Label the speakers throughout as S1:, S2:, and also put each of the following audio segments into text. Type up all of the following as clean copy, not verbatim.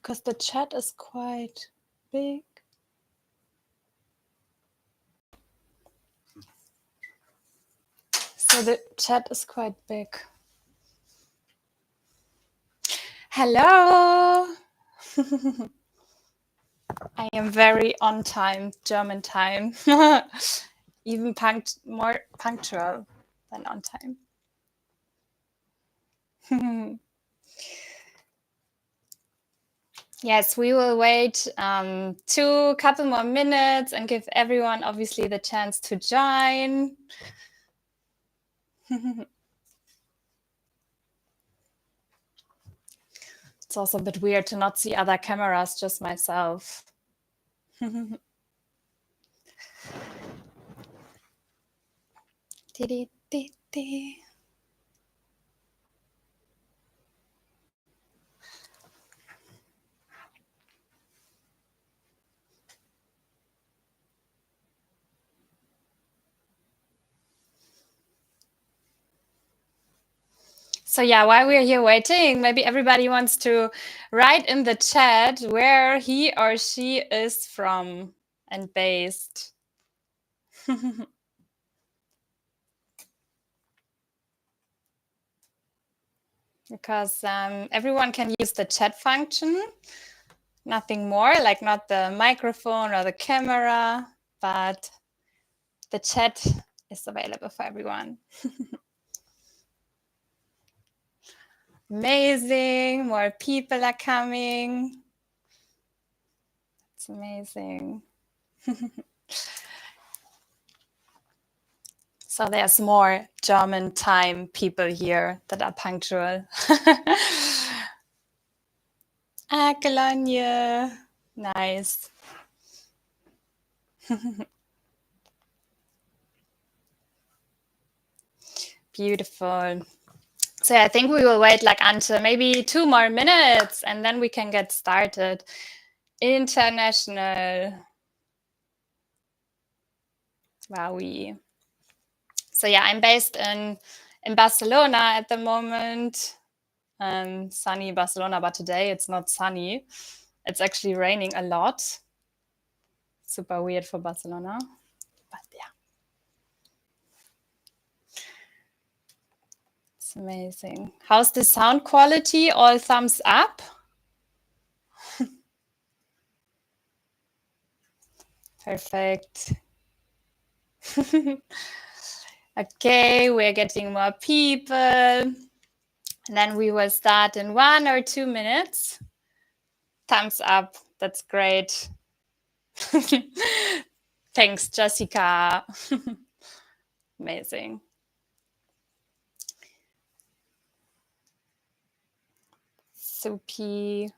S1: because the chat is quite big. So the chat is quite big. Hello. I am very on time, German time. Even more punctual than on time. Yes, we will wait 2 couple more minutes and give everyone obviously the chance to join. It's also a bit weird to not see other cameras, just myself. So yeah, while we're here waiting, maybe everybody wants to write in the chat where he or she is from and based. Because everyone can use the chat function, nothing more, like not the microphone or the camera, but the chat is available for everyone. Amazing, more people are coming. It's amazing. So there's more German time people here that are punctual. Cologne. Nice. Beautiful. So I think we will wait like until maybe 2 more minutes and then we can get started. International. Wowie. So yeah, I'm based in Barcelona at the moment. Sunny Barcelona, but today it's not sunny. It's actually raining a lot. Super weird for Barcelona, but yeah. It's amazing. How's the sound quality? All thumbs up? Perfect. Okay, we're getting more people. And then we will start in 1 or 2 minutes. Thumbs up. That's great. Thanks, Jessica. Amazing. Soupy.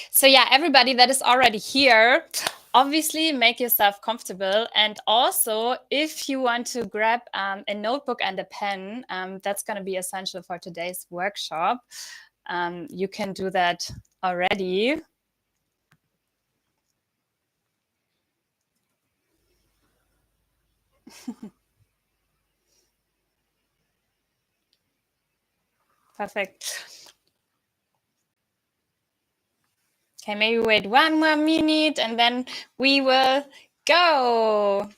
S1: So yeah, everybody that is already here, obviously make yourself comfortable. And also, if you want to grab a notebook and a pen, that's going to be essential for today's workshop. You can do that already. Perfect. Okay, maybe wait 1 more minute and then we will go.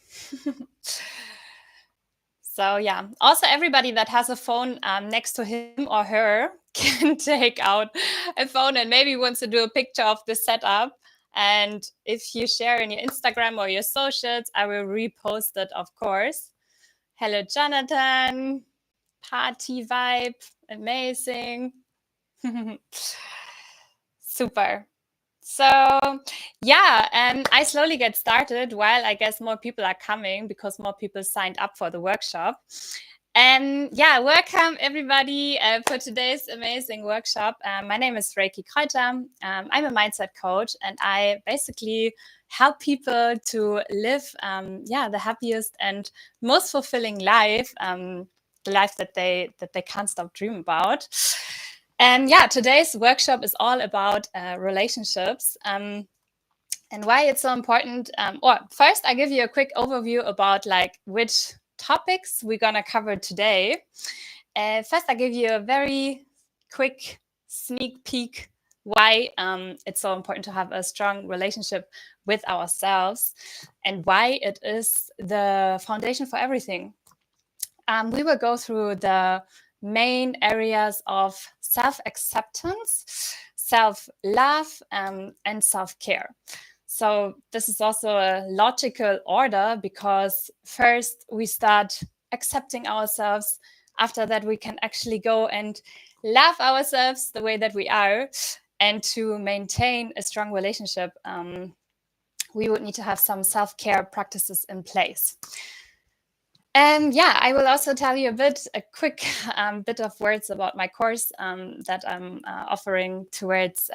S1: So yeah, also everybody that has a phone next to him or her can take out a phone and maybe wants to do a picture of the setup. And if you share in your Instagram or your socials, I will repost it, of course. Hello, Jonathan. Party vibe. Amazing. Super. So yeah, I slowly get started while I guess more people are coming because more people signed up for the workshop. And yeah, welcome everybody for today's amazing workshop. My name is Reiki Kreuter. I'm a mindset coach and I basically help people to live the happiest and most fulfilling life, the life that they can't stop dreaming about. And yeah, today's workshop is all about relationships and why it's so important. Or first, I give you a quick overview about like which topics we're gonna cover today. First, I give you a very quick sneak peek why it's so important to have a strong relationship with ourselves and why it is the foundation for everything. We will go through the main areas of self-acceptance, self-love, and self-care. So this is also a logical order, because first we start accepting ourselves. After that, we can actually go and love ourselves the way that we are. And to maintain a strong relationship, we would need to have some self-care practices in place. I will also tell you a quick bit of words about my course that I'm offering towards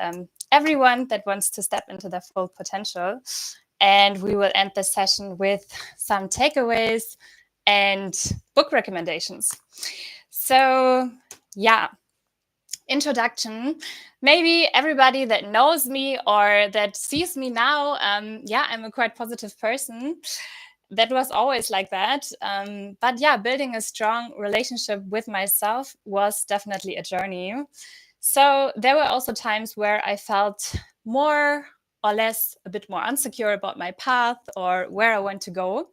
S1: everyone that wants to step into their full potential. And we will end the session with some takeaways and book recommendations. So, introduction. Maybe everybody that knows me or that sees me now, I'm a quite positive person. That was always like that. But building a strong relationship with myself was definitely a journey. So there were also times where I felt more or less a bit more insecure about my path or where I want to go,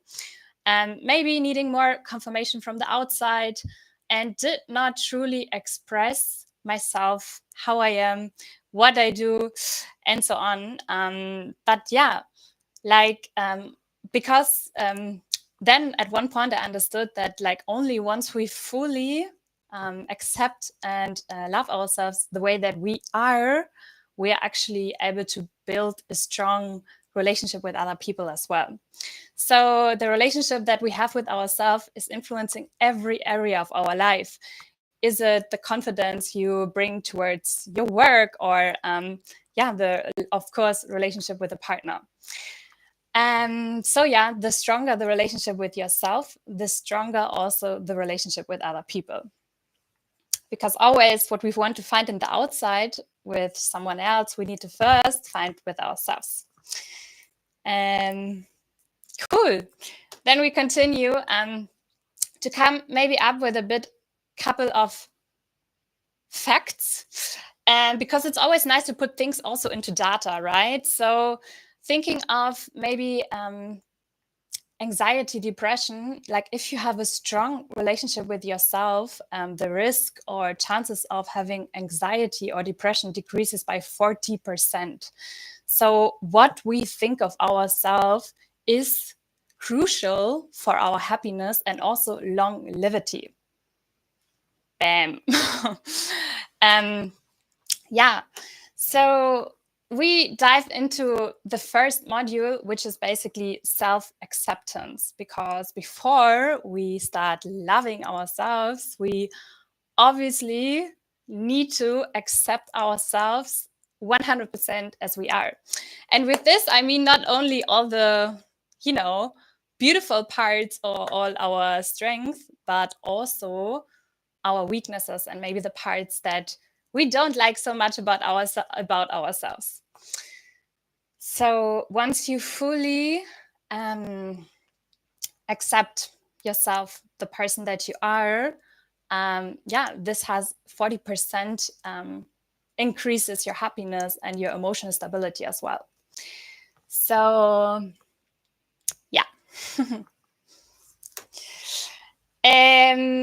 S1: and maybe needing more confirmation from the outside, and did not truly express myself, how I am, what I do, and so on. Because then at one point I understood that only once we fully accept and love ourselves the way that we are actually able to build a strong relationship with other people as well. So the relationship that we have with ourselves is influencing every area of our life. Is it the confidence you bring towards your work, or of course, relationship with a partner? The stronger the relationship with yourself, the stronger also the relationship with other people. Because always what we want to find in the outside with someone else, we need to first find with ourselves. Cool. Then we continue to come maybe up with a couple of facts, and because it's always nice to put things also into data, right? So thinking of maybe anxiety, depression, if you have a strong relationship with yourself, the risk or chances of having anxiety or depression decreases by 40%. So what we think of ourselves is crucial for our happiness and also longevity. Bam. So we dived into the first module, which is basically self-acceptance, because before we start loving ourselves, we obviously need to accept ourselves 100% as we are. And with this, I mean not only all the, beautiful parts or all our strengths, but also our weaknesses and maybe the parts that we don't like so much about ourselves. So once you fully accept yourself, the person that you are, this has 40% increases your happiness and your emotional stability as well. So,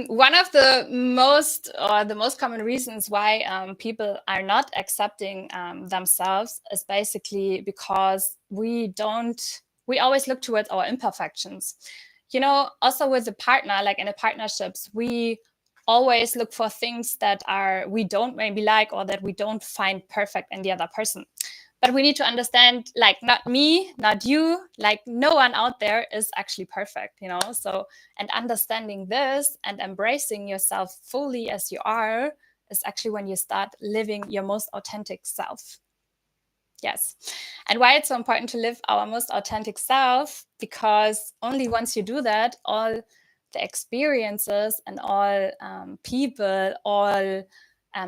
S1: one of the most common reasons why people are not accepting themselves is basically because we always look towards our imperfections. Also with a partner, like in a partnerships, we always look for things that we don't maybe like, or that we don't find perfect in the other person. But we need to understand, not me, not you, no one out there is actually perfect, So, and understanding this and embracing yourself fully as you are is actually when you start living your most authentic self. Yes. And why it's so important to live our most authentic self? Because only once you do that, all the experiences and all people, all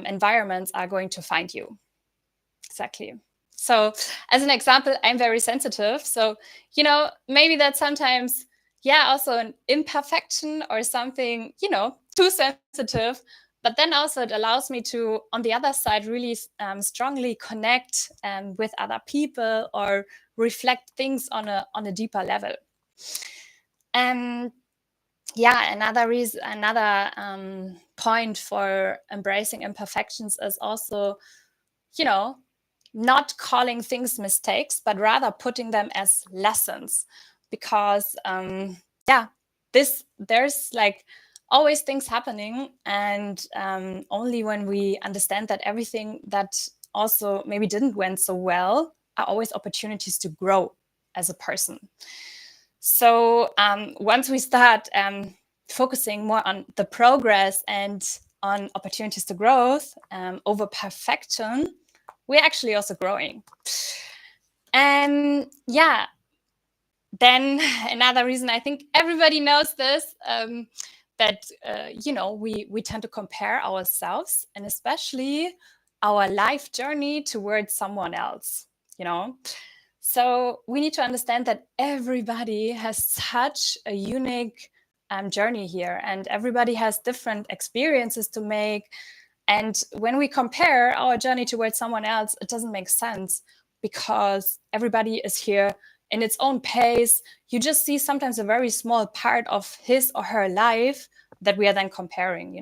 S1: environments are going to find you. Exactly. So as an example, I'm very sensitive. So, maybe that's sometimes, also an imperfection or something, too sensitive. But then also it allows me to, on the other side, really strongly connect with other people or reflect things on a deeper level. And yeah, another point for embracing imperfections is also, not calling things mistakes, but rather putting them as lessons, because there's like always things happening, and only when we understand that everything that also maybe didn't went so well are always opportunities to grow as a person. So once we start focusing more on the progress and on opportunities to growth over perfection, we're actually also growing. And then another reason, I think everybody knows this, that we tend to compare ourselves, and especially our life journey towards someone else. So we need to understand that everybody has such a unique journey here, and everybody has different experiences to make. And when we compare our journey towards someone else, it doesn't make sense, because everybody is here in its own pace. You just see sometimes a very small part of his or her life that we are then comparing.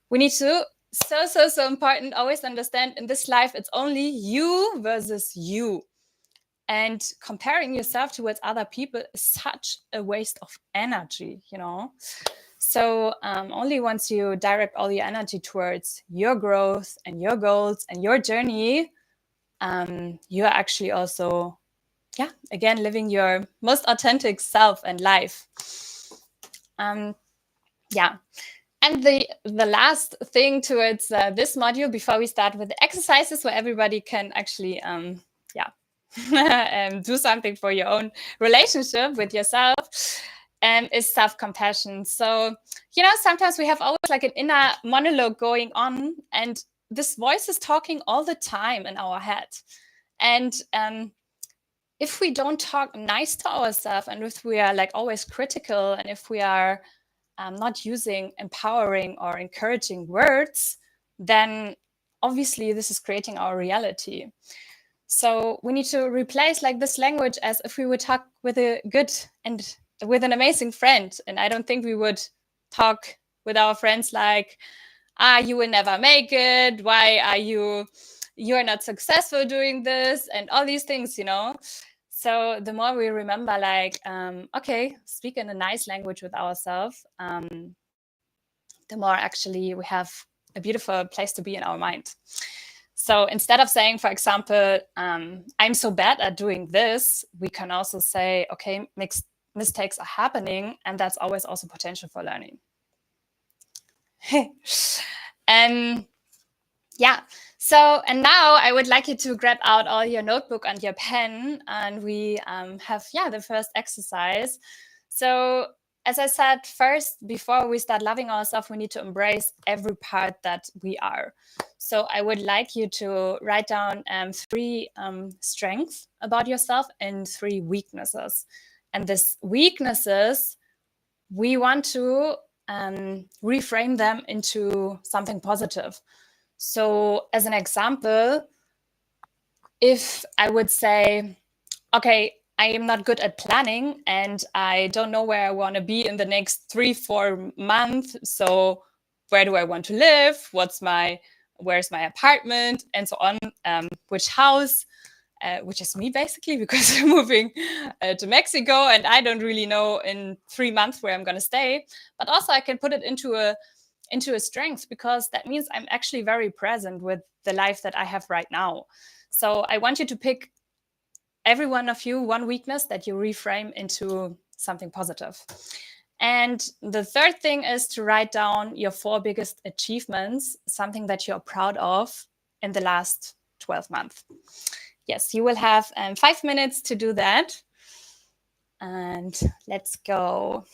S1: We need to, so important, always understand in this life, it's only you versus you. And comparing yourself towards other people is such a waste of energy, So only once you direct all your energy towards your growth and your goals and your journey, you're actually also, again, living your most authentic self and life. And the last thing towards this module, before we start with the exercises where everybody can actually do something for your own relationship with yourself, is self-compassion. So, sometimes we have always like an inner monologue going on, and this voice is talking all the time in our head. And if we don't talk nice to ourselves, and if we are like always critical, and if we are not using empowering or encouraging words, then obviously this is creating our reality. So we need to replace like this language as if we would talk with a good and with an amazing friend. And I don't think we would talk with our friends like, you will never make it. Why are you're not successful doing this? And all these things, So the more we remember, like, okay, speak in a nice language with ourselves, the more actually we have a beautiful place to be in our mind. So instead of saying, for example, I'm so bad at doing this, we can also say, okay, mistakes are happening, and that's always also potential for learning. And and now I would like you to grab out all your notebook and your pen, and we have the first exercise. So as I said, first, before we start loving ourselves, we need to embrace every part that we are. So I would like you to write down 3 strengths about yourself and 3 weaknesses. And these weaknesses, we want to reframe them into something positive. So as an example, if I would say, okay, I am not good at planning, and I don't know where I want to be in the next 3-4 months. So where do I want to live? Where's my apartment? And so on. Which house? Which is me basically, because I'm moving to Mexico, and I don't really know in 3 months where I'm going to stay. But also I can put it into a strength, because that means I'm actually very present with the life that I have right now. So I want you to pick, every one of you, one weakness that you reframe into something positive. And the third thing is to write down your 4 biggest achievements, something that you're proud of in the last 12 months. Yes, you will have 5 minutes to do that. And let's go.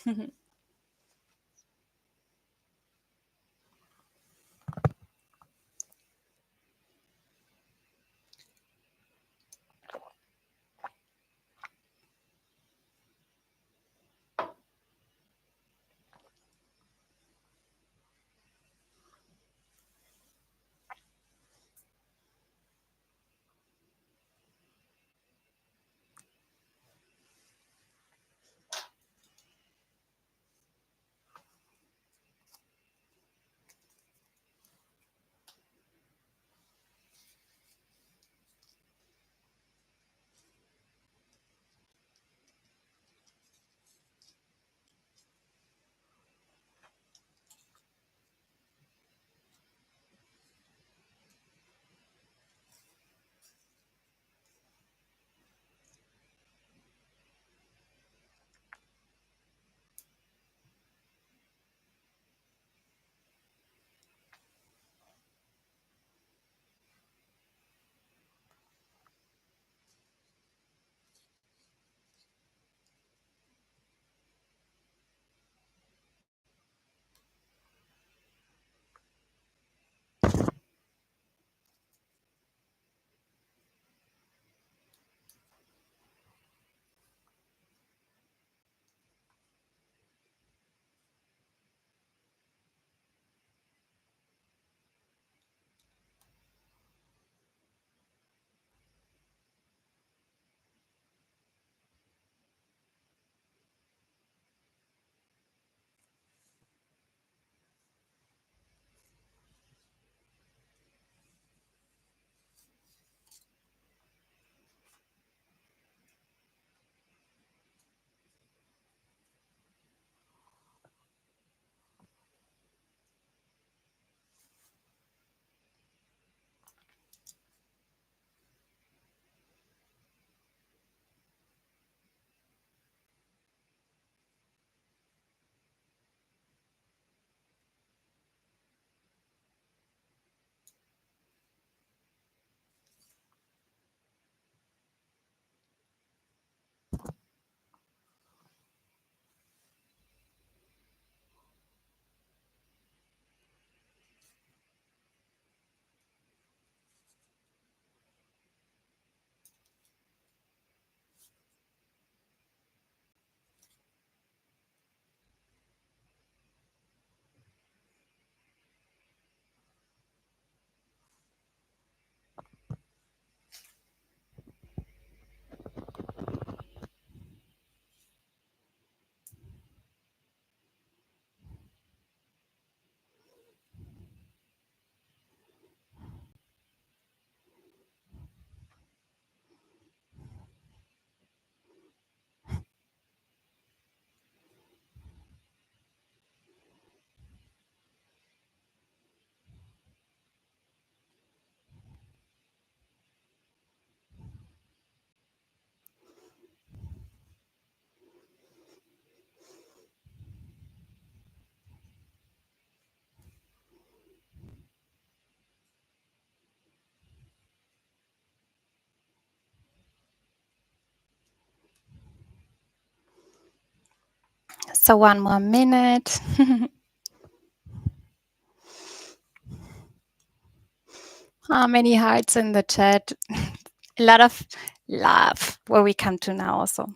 S1: So one more minute. How many hearts in the chat? A lot of love where we come to now also.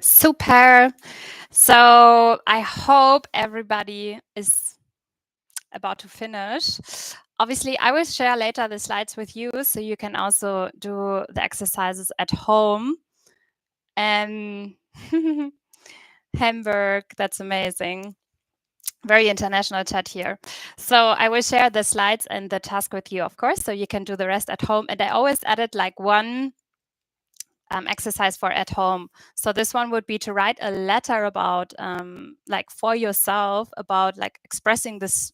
S1: Super. So I hope everybody is about to finish. Obviously, I will share later the slides with you so you can also do the exercises at home. And Hamburg, that's amazing. Very international chat here. So I will share the slides and the task with you, of course, so you can do the rest at home. And I always added like one exercise for at home. So this one would be to write a letter about like for yourself about like expressing this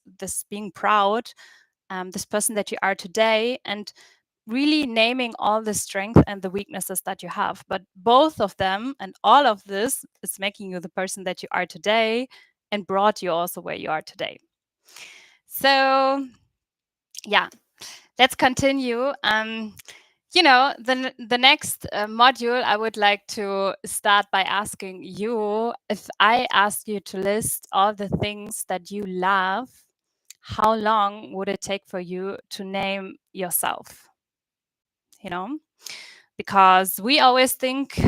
S1: being proud, this person that you are today, and really naming all the strength and the weaknesses that you have. But both of them and all of this is making you the person that you are today and brought you also where you are today. So yeah, let's continue. The next module, I would like to start by asking you, if I asked you to list all the things that you love, how long would it take for you to name yourself? Because we always think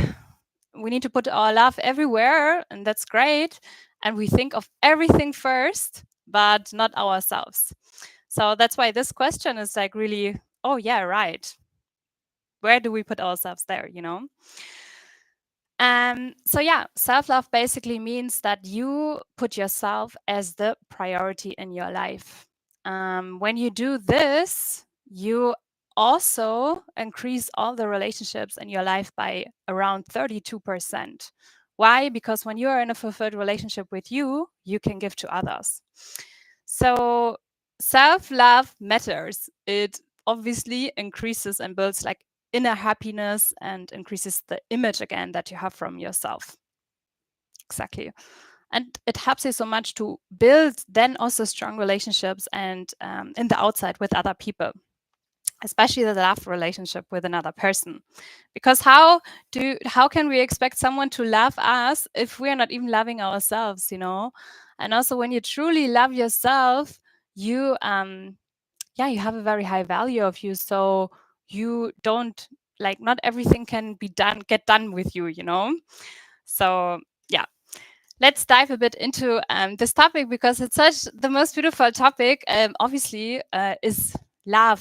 S1: we need to put our love everywhere, and that's great. And we think of everything first, but not ourselves. So that's why this question is like really, oh yeah, right. Where do we put ourselves there, So yeah, self-love basically means that you put yourself as the priority in your life. When you do this, you also increase all the relationships in your life by around 32%. Why? Because when you are in a fulfilled relationship with you, you can give to others. So self-love matters. It obviously increases and builds like inner happiness and increases the image again that you have from yourself. Exactly. And it helps you so much to build then also strong relationships and in the outside with other people, especially the love relationship with another person. Because how can we expect someone to love us if we're not even loving ourselves, And also when you truly love yourself, you you have a very high value of you. So you don't like, not everything can get done with you, So yeah, let's dive a bit into this topic, because it's such the most beautiful topic. Obviously, is love.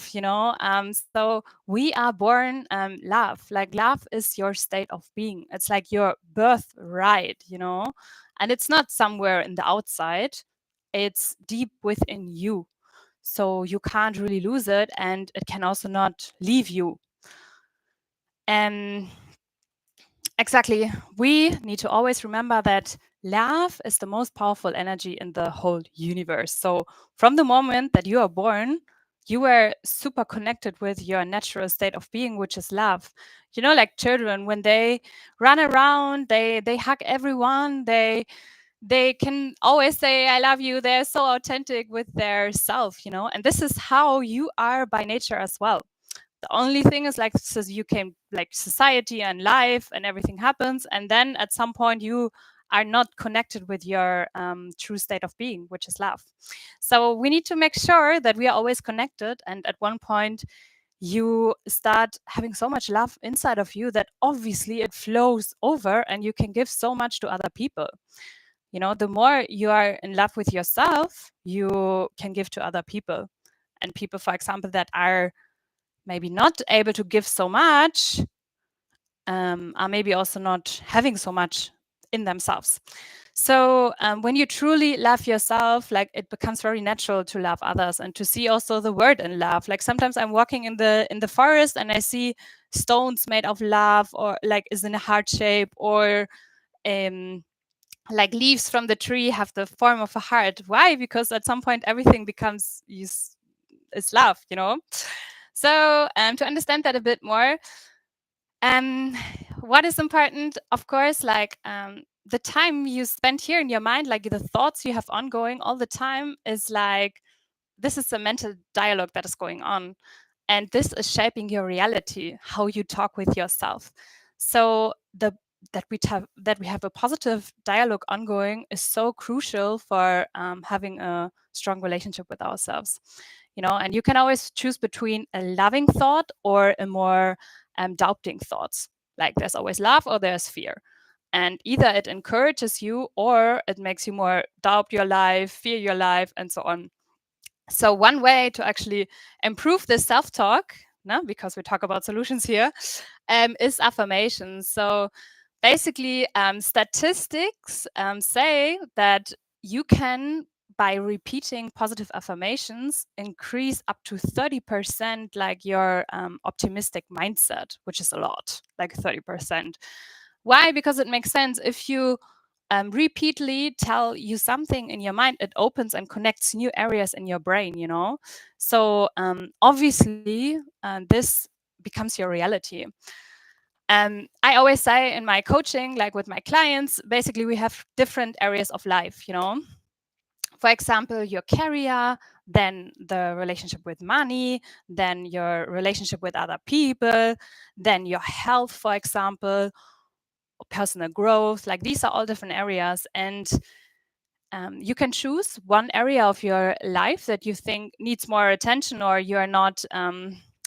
S1: So we are born love. Like love is your state of being. It's like your birthright. And it's not somewhere in the outside. It's deep within you. So you can't really lose it, and it can also not leave you. And exactly, we need to always remember that love is the most powerful energy in the whole universe. So from the moment that you are born, you were super connected with your natural state of being, which is love. Like children, when they run around, they hug everyone, they can always say I love you. They're so authentic with their self, and this is how you are by nature as well. The only thing is like, so you came like society and life and everything happens, and then at some point you are not connected with your true state of being, which is love. So we need to make sure that we are always connected, and at one point you start having so much love inside of you that obviously it flows over and you can give so much to other people. The more you are in love with yourself, you can give to other people. And people, for example, that are maybe not able to give so much, are maybe also not having so much in themselves. So when you truly love yourself, like it becomes very natural to love others and to see also the word in love. Like sometimes I'm walking in the forest and I see stones made of love, or like is in a heart shape, or um, like leaves from the tree have the form of a heart. Why? Because at some point everything becomes is love, you know. So to understand that a bit more, um, what is important, of course, like the time you spend here in your mind, like the thoughts you have ongoing all the time, is like this is a mental dialogue that is going on, and this is shaping your reality, how you talk with yourself. So the that we have a positive dialogue ongoing is so crucial for having a strong relationship with ourselves, you know. And you can always choose between a loving thought or a more doubting thoughts. Like there's always love or there's fear, and either it encourages you or it makes you more doubt your life, fear your life, and so on. So one way to actually improve this self-talk, no, because we talk about solutions here, is affirmations. So basically, statistics say that you can, by repeating positive affirmations, increase up to 30% like your optimistic mindset, which is a lot, like 30%. Why? Because it makes sense. If you repeatedly tell you something in your mind, it opens and connects new areas in your brain, you know. So obviously this becomes your reality. I always say in my coaching, like with my clients, basically we have different areas of life, you know. For example, your career, then the relationship with money, then your relationship with other people, then your health, for example, personal growth. Like these are all different areas. And you can choose one area of your life that you think needs more attention or you are not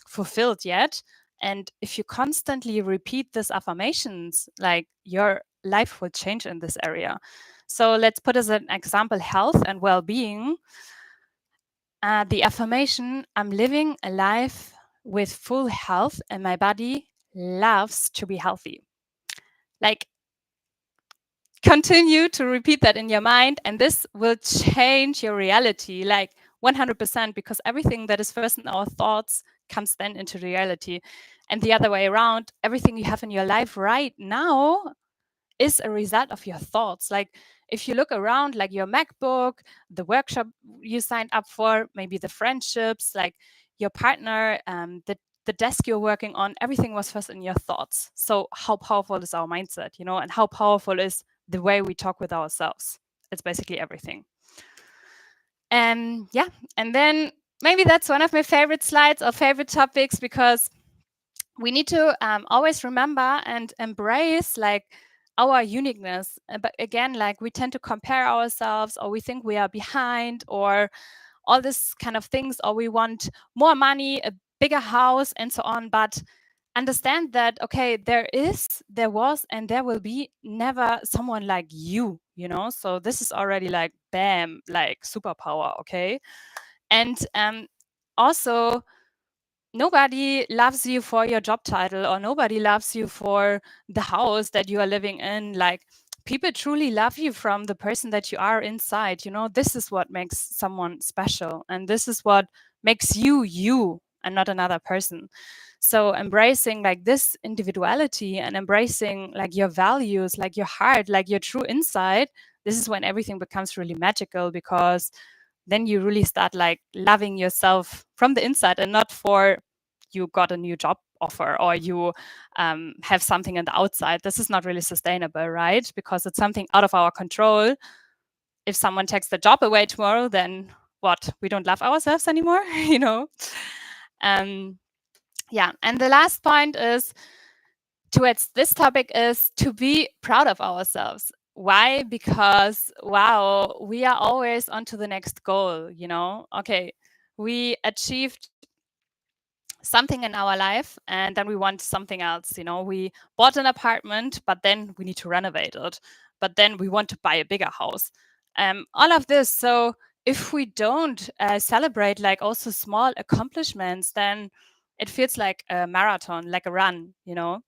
S1: fulfilled yet. And if you constantly repeat these affirmations, like your life will change in this area. So let's put as an example health and well-being. The affirmation, I'm living a life with full health and my body loves to be healthy. Like continue to repeat that in your mind, and this will change your reality like 100%, because everything that is first in our thoughts comes then into reality. And the other way around, everything you have in your life right now is a result of your thoughts. Like if you look around, like your MacBook, the workshop you signed up for, maybe the friendships, like your partner, the desk you're working on, everything was first in your thoughts. So how powerful is our mindset, you know, and how powerful is the way we talk with ourselves? It's basically everything. And yeah, and then maybe that's one of my favorite slides or favorite topics, because we need to always remember and embrace like our uniqueness. But again, like we tend to compare ourselves, or we think we are behind, or all this kind of things, or we want more money, a bigger house, and so on. But understand that, okay, there was, and there will be never someone like you know. So this is already like, bam, like superpower, okay? And also, nobody loves you for your job title, or nobody loves you for the house that you are living in. Like people truly love you from the person that you are inside, you know. This is what makes someone special, and this is what makes you and not another person. So embracing like this individuality and embracing like your values, like your heart, like your true inside, this is when everything becomes really magical, because then you really start like loving yourself from the inside, and not for you got a new job offer, or you have something on the outside. This is not really sustainable, right? Because it's something out of our control. If someone takes the job away tomorrow, then what? We don't love ourselves anymore, you know? Um, yeah. And the last point is towards this topic is to be proud of ourselves. Why? Because, wow, we are always on to the next goal, you know? Okay, we achieved something in our life and then we want something else, you know. We bought an apartment, but then we need to renovate it, but then we want to buy a bigger house, all of this. So if we don't celebrate like also small accomplishments, then it feels like a marathon, like a run, you know.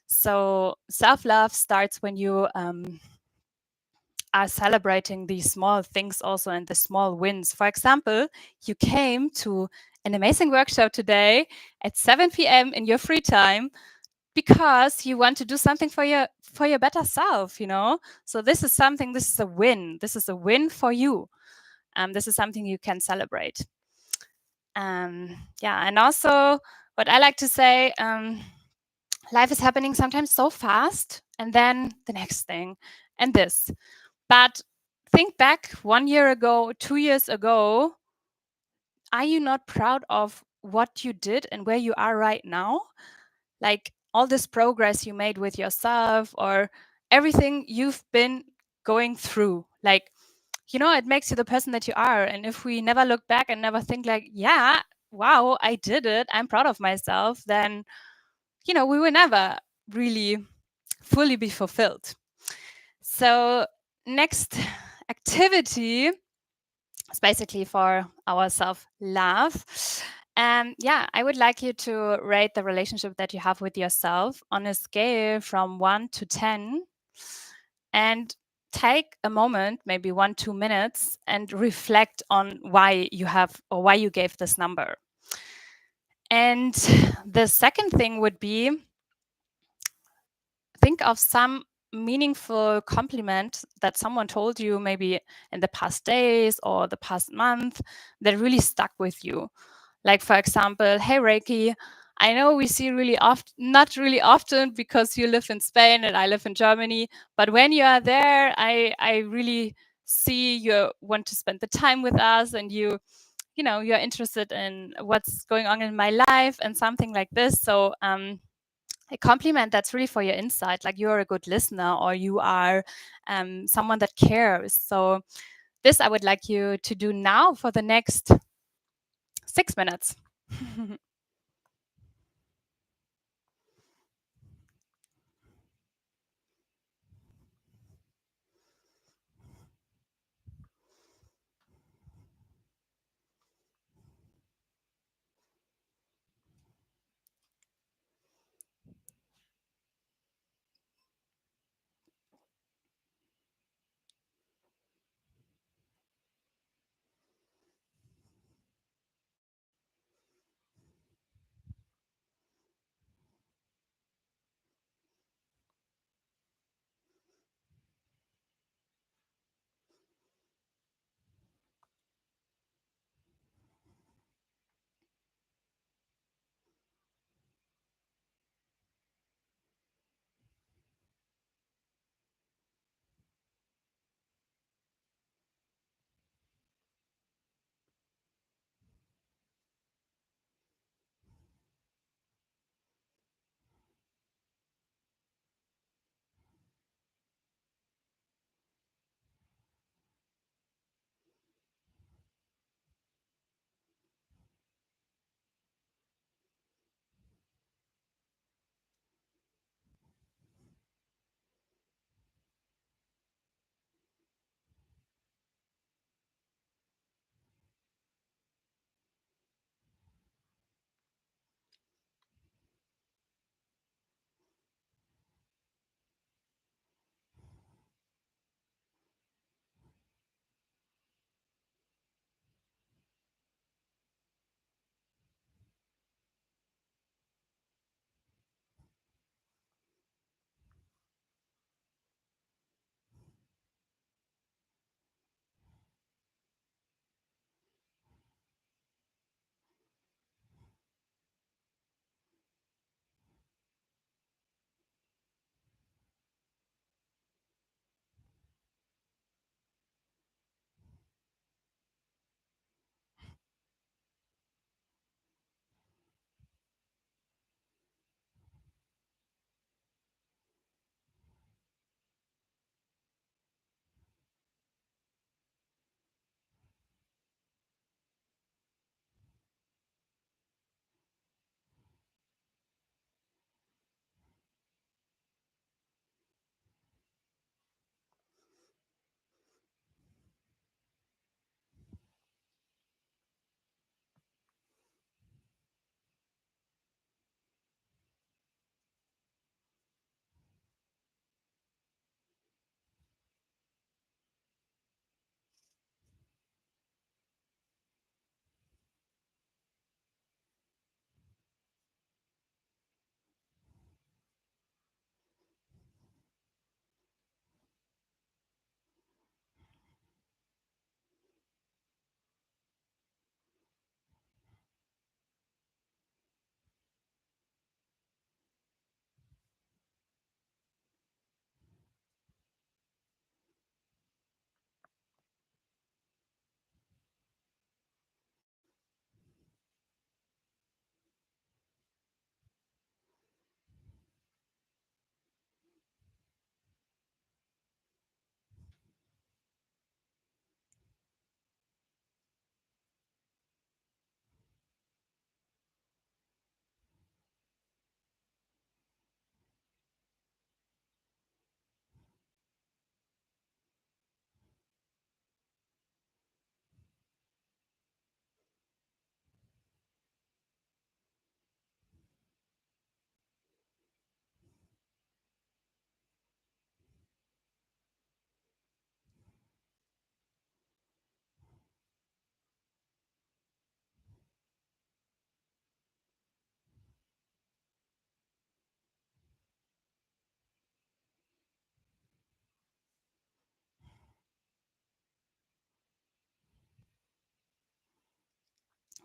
S1: So self-love starts when you are celebrating these small things also and the small wins. For example, you came to an amazing workshop today at 7 p.m. in your free time because you want to do something for your better self, you know. So this is something. This is a win. This is a win for you. This is something you can celebrate. Yeah, and also what I like to say, life is happening sometimes so fast, and then the next thing, and this. But think back 1 year ago, 2 years ago. Are you not proud of what you did and where you are right now? Like all this progress you made with yourself or everything you've been going through. Like, you know, it makes you the person that you are. And if we never look back and never think like, yeah, wow, I did it, I'm proud of myself, then, you know, we will never really fully be fulfilled. So next activity is basically for our self-love. Yeah, I would like you to rate the relationship that you have with yourself on a scale from 1 to 10 and take a moment, maybe 1-2 minutes, and reflect on why you have or why you gave this number. And the second thing would be think of some meaningful compliment that someone told you maybe in the past days or the past month that really stuck with you. Like, for example, hey, Reiki, I know we see really often, not really often because you live in Spain and I live in Germany, but when you are there, I really see you want to spend the time with us and you know, you're interested in what's going on in my life and something like this. So, a compliment that's really for your insight, like you're a good listener or you are someone that cares. So this I would like you to do now for the next 6 minutes.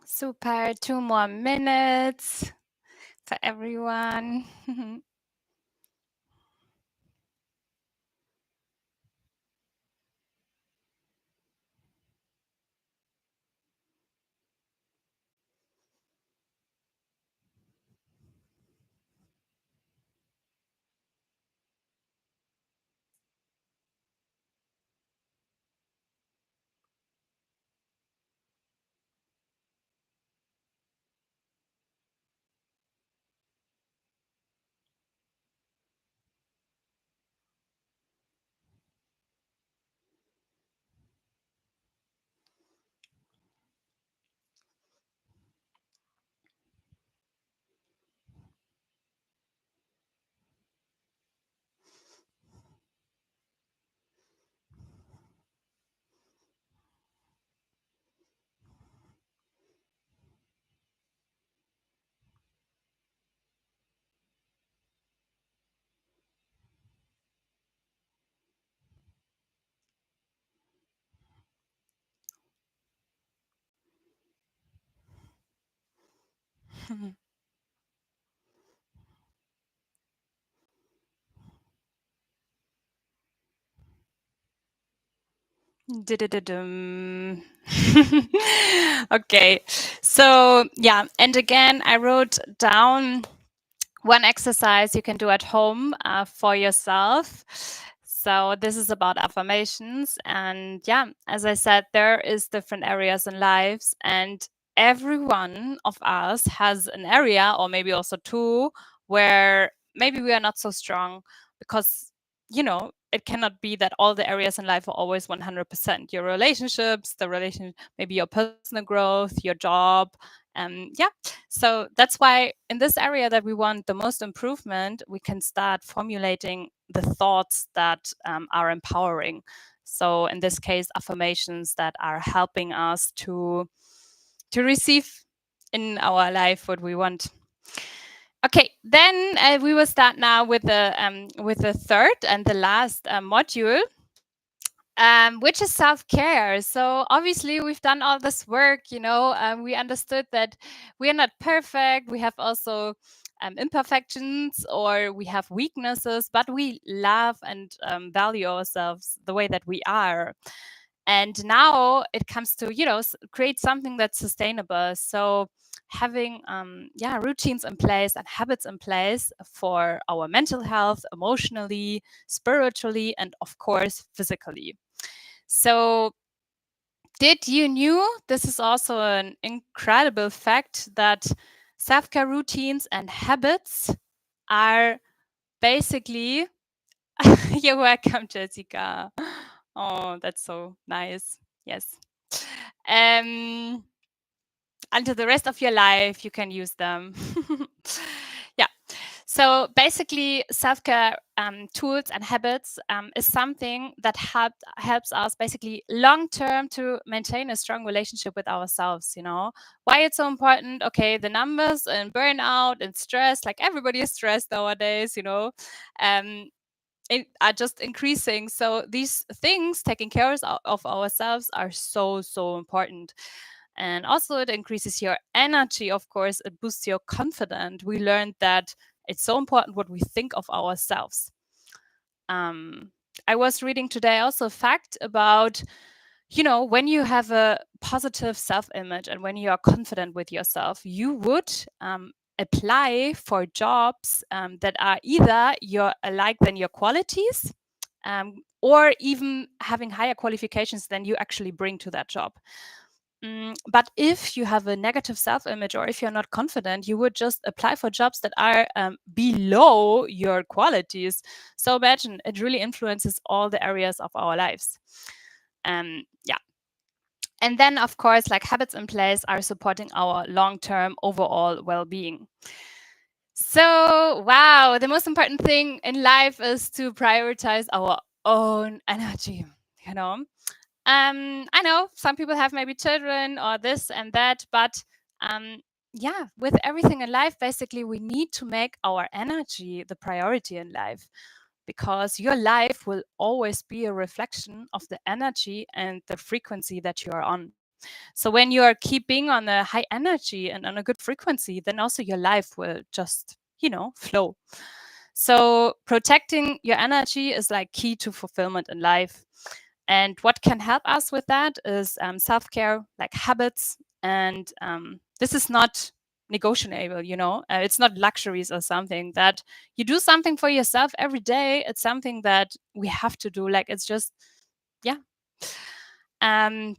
S1: Super. 2 more minutes for everyone. Du-du-du-dum. Okay, so yeah, and again, I wrote down one exercise you can do at home for yourself. So this is about affirmations, and yeah, as I said, there is different areas in lives, and every one of us has an area, or maybe also two, where maybe we are not so strong, because it cannot be that all the areas in life are always 100%. Your relationships, maybe your personal growth, your job, yeah. So that's why in this area that we want the most improvement, we can start formulating the thoughts that are empowering. So in this case, affirmations that are helping us to receive in our life what we want. Okay, then we will start now with the third and the last module, which is self-care. So obviously we've done all this work, we understood that we are not perfect. We have also imperfections, or we have weaknesses, but we love and value ourselves the way that we are. And now it comes to, create something that's sustainable. So having routines in place and habits in place for our mental health, emotionally, spiritually, and of course physically. So, did you knew this is also an incredible fact that self-care routines and habits are basically you're welcome, Jessica. Oh, that's so nice. Yes. Um until the rest of your life you can use them. Yeah. So basically, self-care tools and habits is something that helps us basically long-term to maintain a strong relationship with ourselves. Why it's so important? Okay, the numbers and burnout and stress, like everybody is stressed nowadays. Um, are just increasing. So these things, taking care of ourselves, are so, so important. And also it increases your energy, of course. It boosts your confidence. We learned that it's so important what we think of ourselves. I was reading today also a fact about, when you have a positive self-image and when you are confident with yourself, you would apply for jobs that are either your alike than your qualities, or even having higher qualifications than you actually bring to that job. But if you have a negative self-image, or if you're not confident, you would just apply for jobs that are below your qualities. So imagine, it really influences all the areas of our lives. Yeah. And then, of course, like habits in place are supporting our long-term overall well-being. So, wow, the most important thing in life is to prioritize our own energy, you know? I know some people have maybe children or this and that, but yeah, with everything in life, basically, we need to make our energy the priority in life, because your life will always be a reflection of the energy and the frequency that you are on. So when you are keeping on a high energy and on a good frequency, then also your life will just, flow. So protecting your energy is like key to fulfillment in life. And what can help us with that is self-care, like habits. And this is not negotiable, it's not luxuries or something that you do something for yourself every day. It's something that we have to do. Like, it's just, yeah. Um,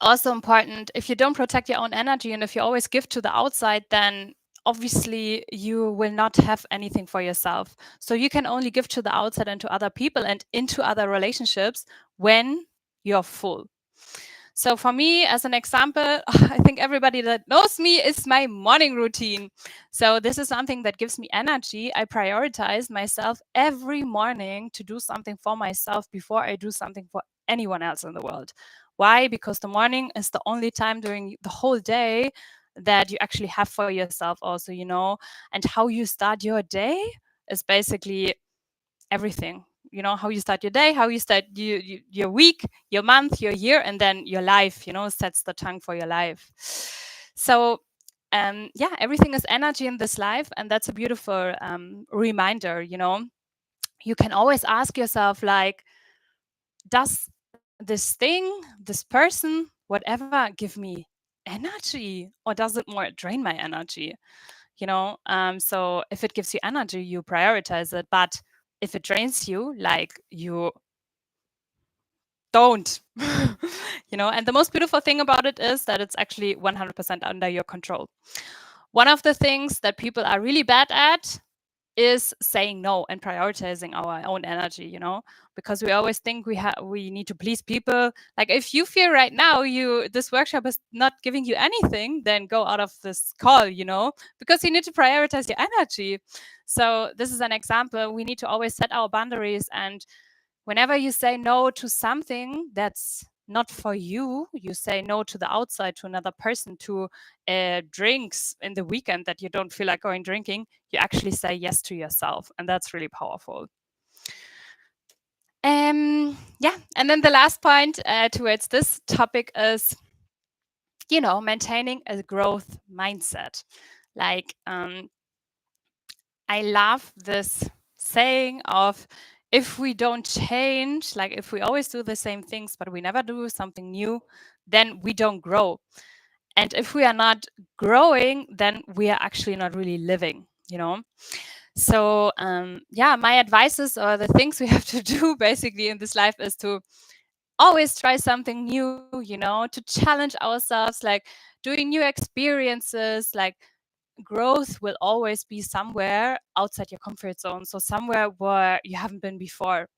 S1: Also important, if you don't protect your own energy and if you always give to the outside, then obviously you will not have anything for yourself. So you can only give to the outside and to other people and into other relationships when you're full. So for me, as an example, I think everybody that knows me is my morning routine. So this is something that gives me energy. I prioritize myself every morning to do something for myself before I do something for anyone else in the world. Why? Because the morning is the only time during the whole day that you actually have for yourself also, and how you start your day is basically everything. How you start your day, how you start your week, your month, your year, and then your life, sets the tone for your life. So yeah, everything is energy in this life, and that's a beautiful reminder. You can always ask yourself, like, does this thing, this person, whatever, give me energy, or does it more drain my energy? So if it gives you energy, you prioritize it. But if it drains you, like, you don't. And the most beautiful thing about it is that it's actually 100% under your control. One of the things that people are really bad at is saying no and prioritizing our own energy, because we always think we need to please people. Like, if you feel right now this workshop is not giving you anything, then go out of this call, because you need to prioritize your energy. So this is an example. We need to always set our boundaries, and whenever you say no to something that's not for you, you say no to the outside, to another person, to drinks in the weekend that you don't feel like going drinking, you actually say yes to yourself. And that's really powerful. Yeah. And then the last point towards this topic is, maintaining a growth mindset. Like, I love this saying of, if we don't change, like if we always do the same things, but we never do something new, then we don't grow. And if we are not growing, then we are actually not really living, So yeah, my advices, or the things we have to do basically in this life, is to always try something new, to challenge ourselves, like doing new experiences. Like, growth will always be somewhere outside your comfort zone. So somewhere where you haven't been before.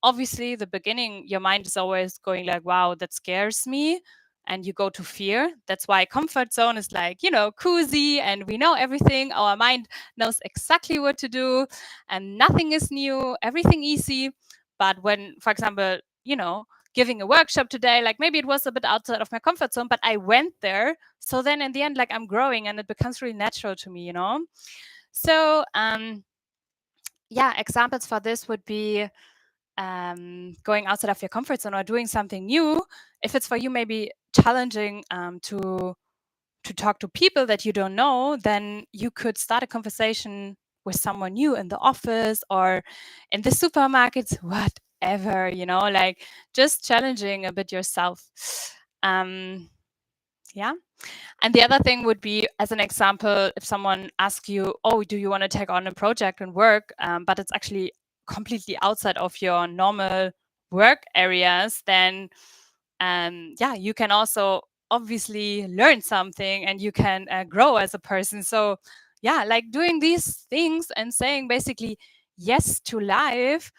S1: Obviously, the beginning, your mind is always going like, wow, that scares me. And you go to fear. That's why comfort zone is like, cozy, and we know everything. Our mind knows exactly what to do, and nothing is new, everything easy. But when, for example, giving a workshop today, like, maybe it was a bit outside of my comfort zone, but I went there. So then in the end, like, I'm growing and it becomes really natural to me, So yeah, examples for this would be going outside of your comfort zone or doing something new. If it's for you maybe challenging to talk to people that you don't know, then you could start a conversation with someone new in the office or in the supermarket, whatever, like, just challenging a bit yourself. Yeah. And the other thing would be, as an example, if someone asks you, oh, do you want to take on a project and work, but it's actually completely outside of your normal work areas, then yeah, you can also obviously learn something and you can grow as a person. So yeah, like, doing these things and saying basically yes to life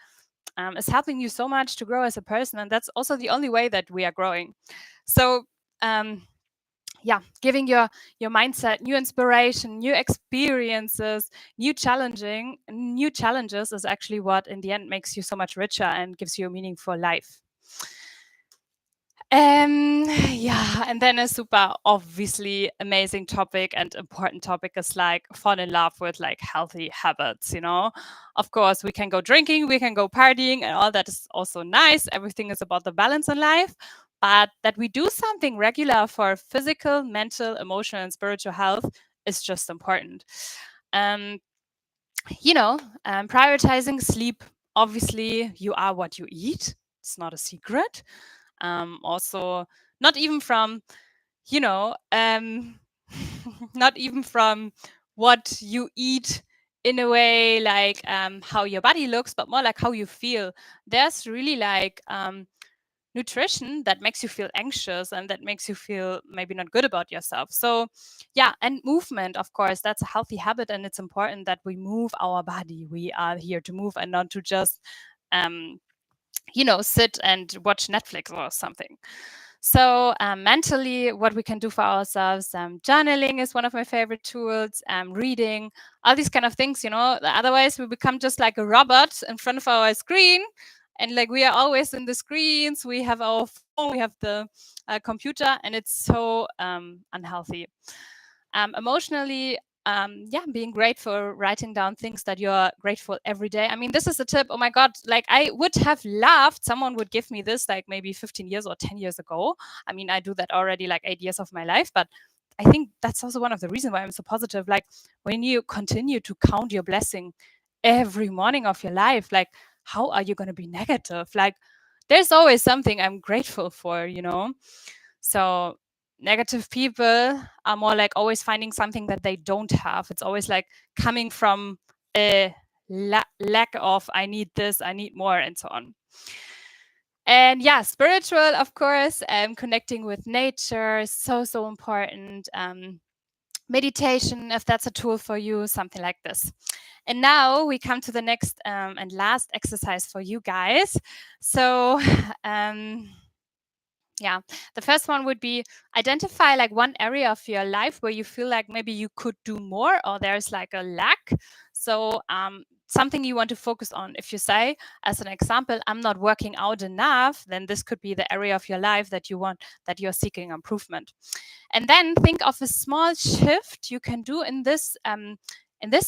S1: is helping you so much to grow as a person. And that's also the only way that we are growing. So yeah, giving your mindset new inspiration, new experiences, new challenges is actually what in the end makes you so much richer and gives you a meaningful life. Yeah, and then a super obviously amazing topic and important topic is, like, fall in love with, like, healthy habits. Of course, we can go drinking, we can go partying, and all that is also nice. Everything is about the balance in life. but that we do something regular for physical, mental, emotional, and spiritual health is just important. Um, prioritizing sleep. Obviously, you are what you eat. It's not a secret. Also, not even from, you know, not even from what you eat in a way like how your body looks, but more like how you feel. There's really like nutrition that makes you feel anxious and that makes you feel maybe not good about yourself. So, yeah, and movement, of course, that's a healthy habit, and it's important that we move our body. We are here to move and not to just, um, sit and watch Netflix or something. So, mentally, what we can do for ourselves, journaling is one of my favorite tools, reading, all these kind of things, Otherwise, we become just like a robot in front of our screen. And like we are always in the screens, we have our phone, we have the computer, and it's so unhealthy. Emotionally, being grateful, writing down things that you're grateful every day. I mean, this is a tip. Oh my God, like I would have loved someone would give me this like maybe 15 years or 10 years ago. I mean, I do that already like 8 years of my life, but I think that's also one of the reasons why I'm so positive. Like when you continue to count your blessing every morning of your life, like how are you going to be negative? Like there's always something I'm grateful for. So negative people are more like always finding something that they don't have. It's always like coming from a lack of, I need this, I need more, and so on. And yeah, spiritual, of course, connecting with nature is so, so important. Meditation, if that's a tool for you, something like this. And now we come to the next and last exercise for you guys. So, yeah, the first one would be identify like one area of your life where you feel like maybe you could do more or there's like a lack. So something you want to focus on. If you say, as an example, I'm not working out enough, then this could be the area of your life that you're seeking improvement. And then think of a small shift you can do in this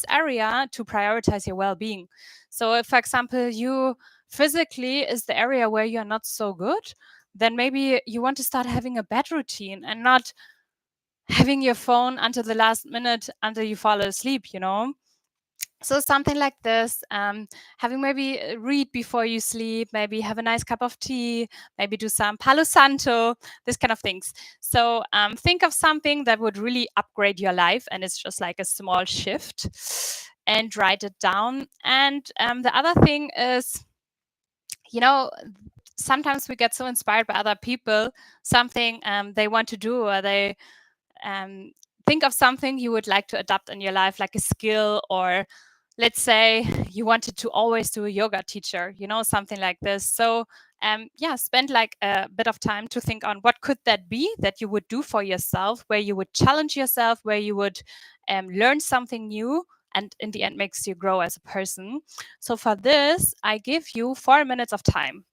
S1: area to prioritize your well-being. So if, for example, you physically is the area where you're not so good, then maybe you want to start having a bed routine and not having your phone until the last minute until you fall asleep. So something like this, having maybe read before you sleep, maybe have a nice cup of tea, maybe do some Palo Santo, this kind of things. So think of something that would really upgrade your life, and it's just like a small shift, and write it down. And the other thing is, you know, sometimes we get so inspired by other people, something they want to do, or they um, think of something you would like to adopt in your life, like a skill, or let's say you wanted to always do a yoga teacher, something like this. So spend like a bit of time to think on what could that be that you would do for yourself, where you would challenge yourself, where you would learn something new, and in the end makes you grow as a person. So for this, I give you 4 minutes of time.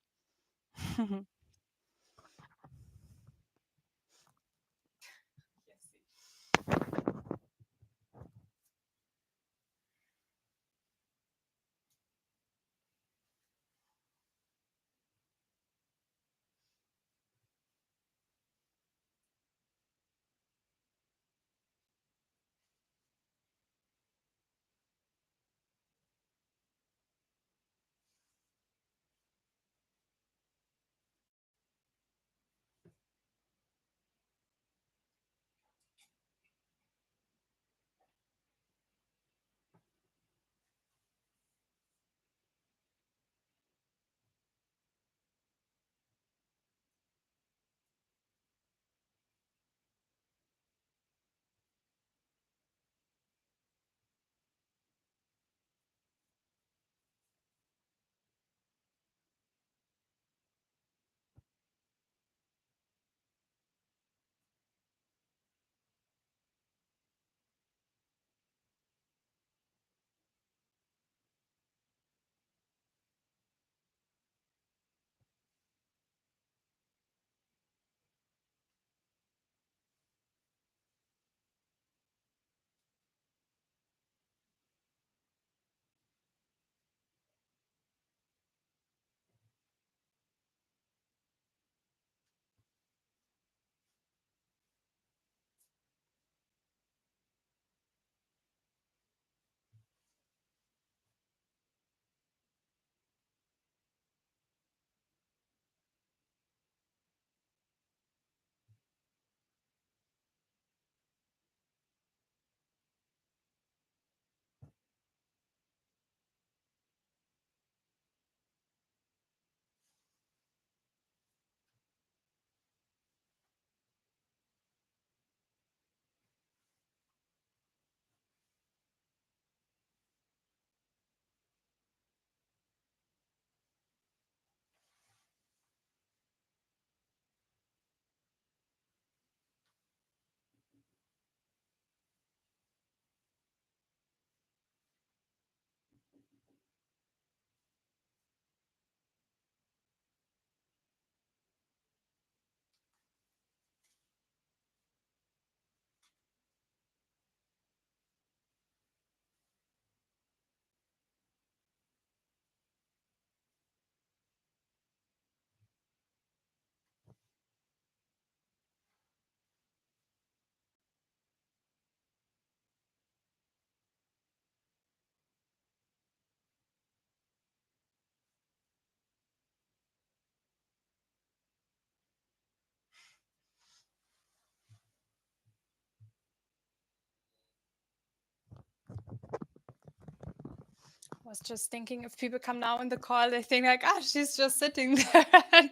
S1: Was just thinking if people come now in the call, they think like, ah, she's just sitting there and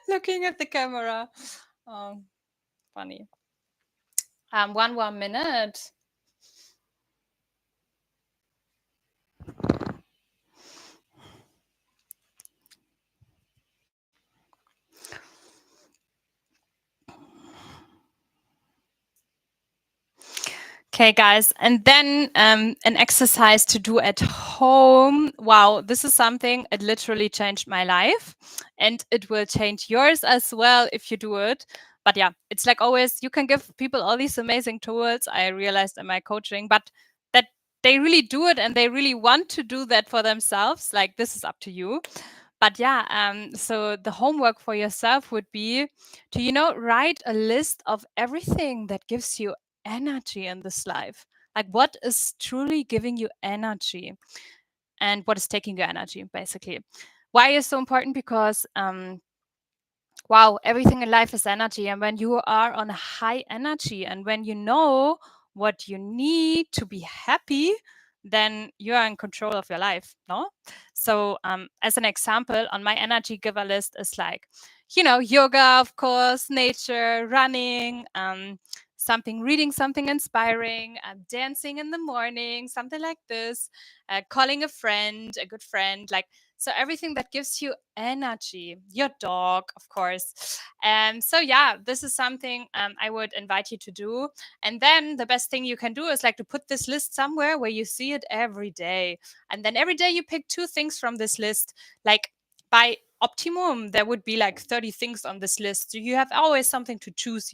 S1: looking at the camera. Oh, funny. One more minute. Okay, guys, and then an exercise to do at home. Wow, this is something, it literally changed my life, and it will change yours as well if you do it. But yeah, it's like always, you can give people all these amazing tools, I realized in my coaching, but that they really do it and they really want to do that for themselves. Like, this is up to you. But yeah, so the homework for yourself would be to, write a list of everything that gives you energy in this life. Like, what is truly giving you energy and what is taking your energy, basically. Why is so important? Because wow, everything in life is energy. And when you are on a high energy and when you know what you need to be happy, then you are in control of your life, no? So, as an example, on my energy giver list is like, yoga, of course, nature, running, reading something inspiring, dancing in the morning, something like this, calling a good friend, like, so everything that gives you energy, your dog, of course. And so, yeah, this is something I would invite you to do. And then the best thing you can do is like to put this list somewhere where you see it every day. And then every day you pick 2 things from this list. Like, by optimum, there would be like 30 things on this list. So you have always something to choose,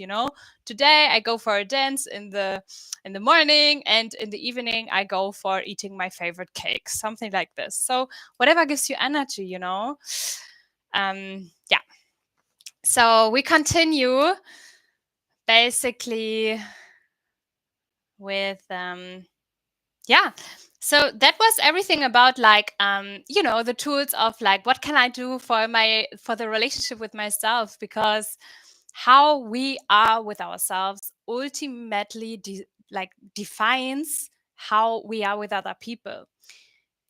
S1: Today I go for a dance in the morning, and in the evening I go for eating my favorite cake, something like this. So whatever gives you energy, Yeah. So we continue basically with yeah. So that was everything about like the tools of like what can I do for the relationship with myself, because how we are with ourselves ultimately defines how we are with other people.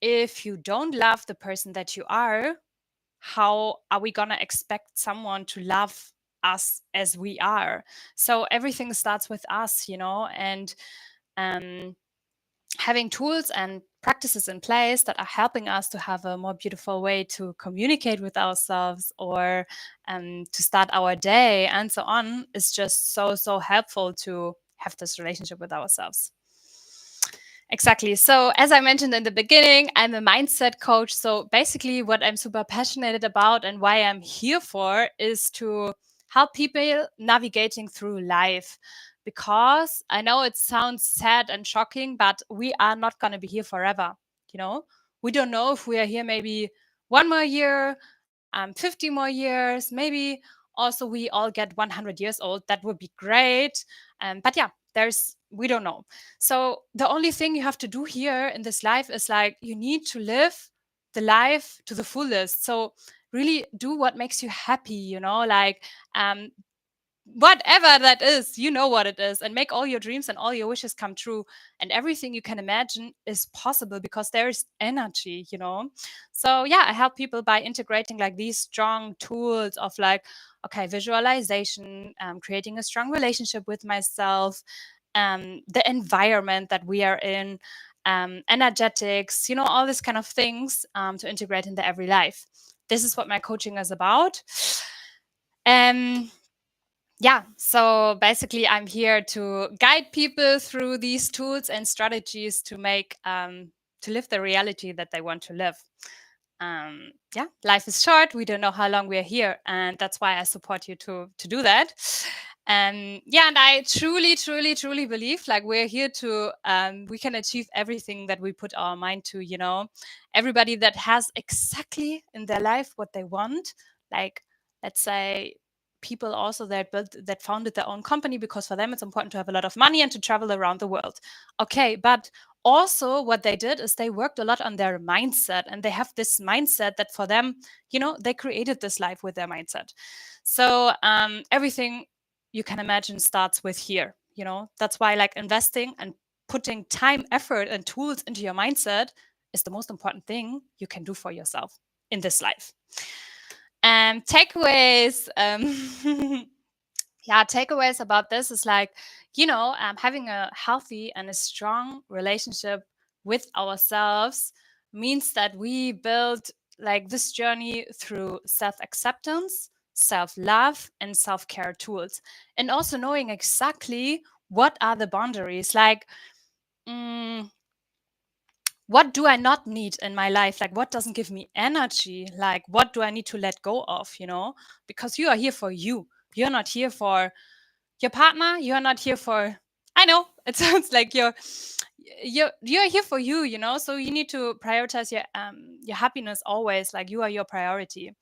S1: If you don't love the person that you are, how are we going to expect someone to love us as we are? So everything starts with us, and um, having tools and practices in place that are helping us to have a more beautiful way to communicate with ourselves, or to start our day and so on, is just so, so helpful to have this relationship with ourselves. Exactly. So as I mentioned in the beginning, I'm a mindset coach. So basically what I'm super passionate about and why I'm here for is to help people navigating through life. Because I know it sounds sad and shocking, but we are not going to be here forever. We don't know if we are here maybe 1 more year, 50 more years, maybe also we all get 100 years old. That would be great. But yeah, we don't know. So the only thing you have to do here in this life is like, you need to live the life to the fullest. So really do what makes you happy, like, whatever that is, what it is, and make all your dreams and all your wishes come true. And everything you can imagine is possible because there is energy. So yeah, I help people by integrating like these strong tools of like, okay, visualization, creating a strong relationship with myself, the environment that we are in, energetics, all these kind of things, to integrate in the every life. This is what my coaching is about. Yeah, so basically I'm here to guide people through these tools and strategies to make to live the reality that they want to live. Yeah, life is short. We don't know how long we are here, and that's why I support you to do that. Yeah, and I truly, truly, truly believe like we're here to we can achieve everything that we put our mind to. Everybody that has exactly in their life what they want, like, let's say people also that founded their own company because for them it's important to have a lot of money and to travel around the world. Okay, but also what they did is they worked a lot on their mindset, and they have this mindset that for them, they created this life with their mindset. So everything you can imagine starts with here. That's why like investing and putting time, effort, and tools into your mindset is the most important thing you can do for yourself in this life. Takeaways. Yeah, takeaways about this is like, having a healthy and a strong relationship with ourselves means that we build like this journey through self-acceptance, self-love, and self-care tools. And also knowing exactly what are the boundaries. Like, what do I not need in my life? Like, what doesn't give me energy? Like, what do I need to let go of, Because you are here for you. You're not here for your partner. You're not here for, I know, it sounds like you're here for you, So you need to prioritize your happiness always. Like, you are your priority.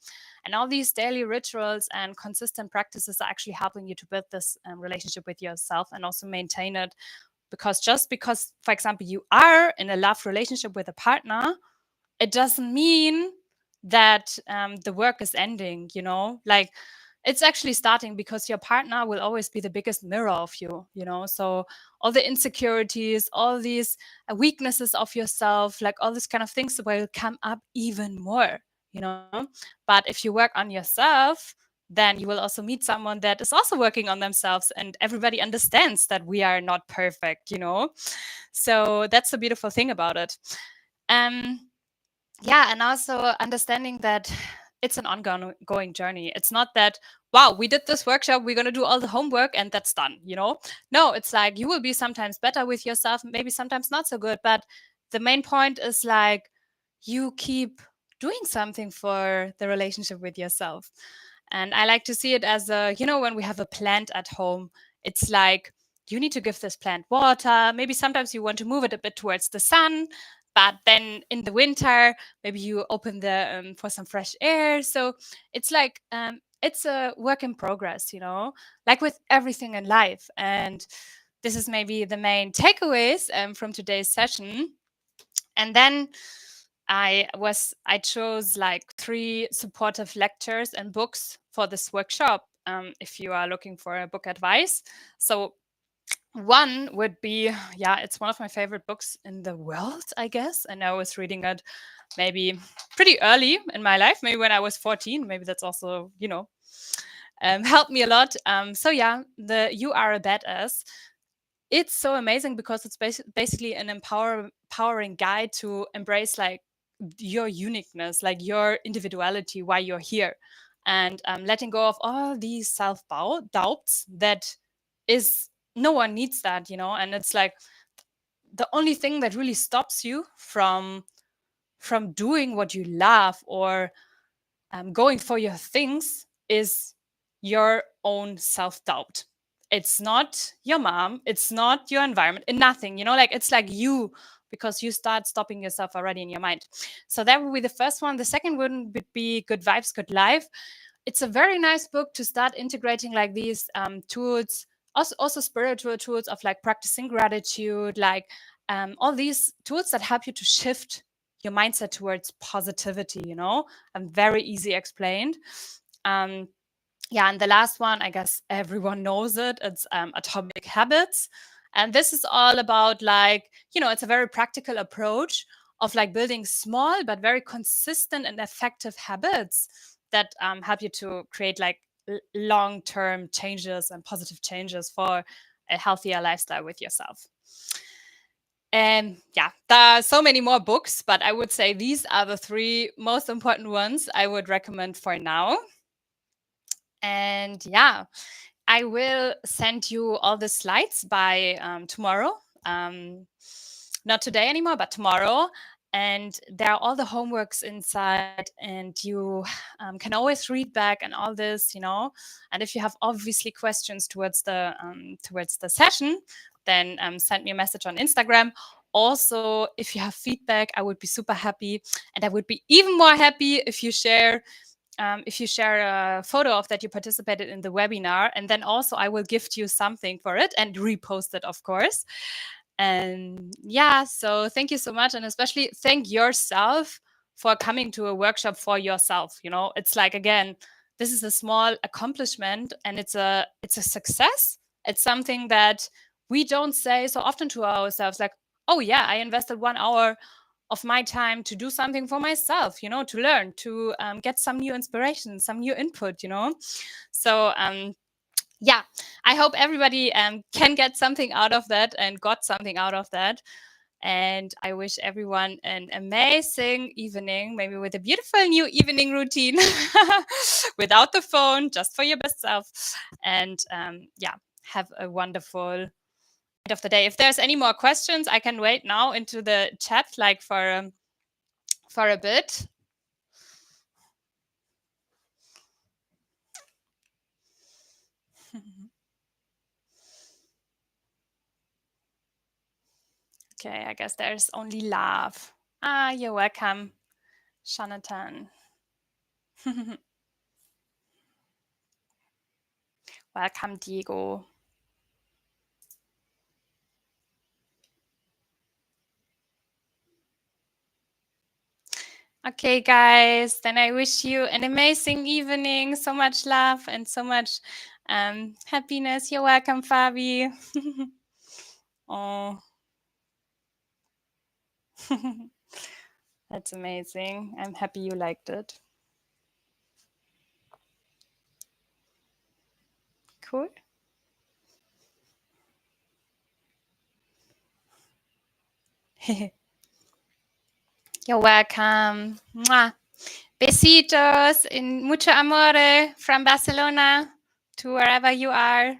S1: And all these daily rituals and consistent practices are actually helping you to build this relationship with yourself and also maintain it, because just because, for example, you are in a love relationship with a partner, it doesn't mean that the work is ending, Like, it's actually starting, because your partner will always be the biggest mirror of you, So all the insecurities, all these weaknesses of yourself, like all these kind of things will come up even more, But if you work on yourself, then you will also meet someone that is also working on themselves, and everybody understands that we are not perfect, So that's the beautiful thing about it. Yeah, and also understanding that it's an ongoing journey. It's not that, wow, we did this workshop, we're going to do all the homework and that's done, No, it's like you will be sometimes better with yourself, maybe sometimes not so good, but the main point is like you keep doing something for the relationship with yourself. And I like to see it as when we have a plant at home, it's like you need to give this plant water. Maybe sometimes you want to move it a bit towards the sun, but then in the winter, maybe you open the for some fresh air. So it's like it's a work in progress, like with everything in life. And this is maybe the main takeaways from today's session. And then I chose like 3 supportive lectures and books for this workshop. If you are looking for a book advice, so one would be, it's one of my favorite books in the world, I guess. And I was reading it maybe pretty early in my life, maybe when I was 14. Maybe that's also, helped me a lot. So yeah, the You Are a Badass. It's so amazing because it's basically an empowering guide to embrace like your uniqueness, like your individuality, why you're here, and letting go of all these doubts that is no one needs that, and it's like the only thing that really stops you from doing what you love or going for your things is your own self-doubt. It's not your mom, it's not your environment, and nothing, like it's like you, because you start stopping yourself already in your mind. So that would be the first one. The second one would be Good Vibes, Good Life. It's a very nice book to start integrating like these tools, also spiritual tools of like practicing gratitude, like all these tools that help you to shift your mindset towards positivity, and very easy explained. Yeah, and the last one, I guess everyone knows it. It's Atomic Habits. And this is all about like, it's a very practical approach of like building small but very consistent and effective habits that help you to create like long-term changes and positive changes for a healthier lifestyle with yourself. And yeah, there are so many more books, but I would say these are the 3 most important ones I would recommend for now. And yeah, I will send you all the slides by tomorrow. Not today anymore, but tomorrow. And there are all the homeworks inside, and you can always read back and all this, And if you have obviously questions towards the session, then send me a message on Instagram. Also, if you have feedback, I would be super happy, and I would be even more happy if you share a photo of that you participated in the webinar, and then also I will gift you something for it and repost it, of course. And yeah, so thank you so much, and especially thank yourself for coming to a workshop for yourself. It's like, again, this is a small accomplishment, and it's a success. It's something that we don't say so often to ourselves, like, oh yeah, I invested 1 hour of my time to do something for myself, to learn, to get some new inspiration, some new input, So yeah, I hope everybody can get something out of that and got something out of that. And I wish everyone an amazing evening, maybe with a beautiful new evening routine without the phone, just for your best self. And yeah, have a wonderful end of the day. If there's any more questions, I can wait now into the chat, like for a bit. Okay, I guess there's only love. You're welcome, Jonathan. Welcome, Diego. Okay, guys, then I wish you an amazing evening. So much love and so much happiness. You're welcome, Fabi. Oh, that's amazing. I'm happy you liked it. Cool. You're welcome. Mwah. Besitos in mucho amore from Barcelona to wherever you are.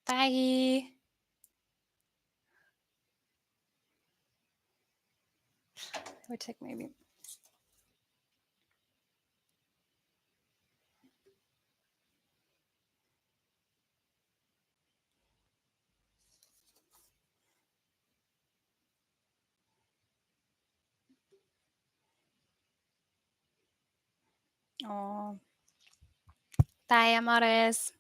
S1: Bye. We'll take maybe. Oh. Bye, amores.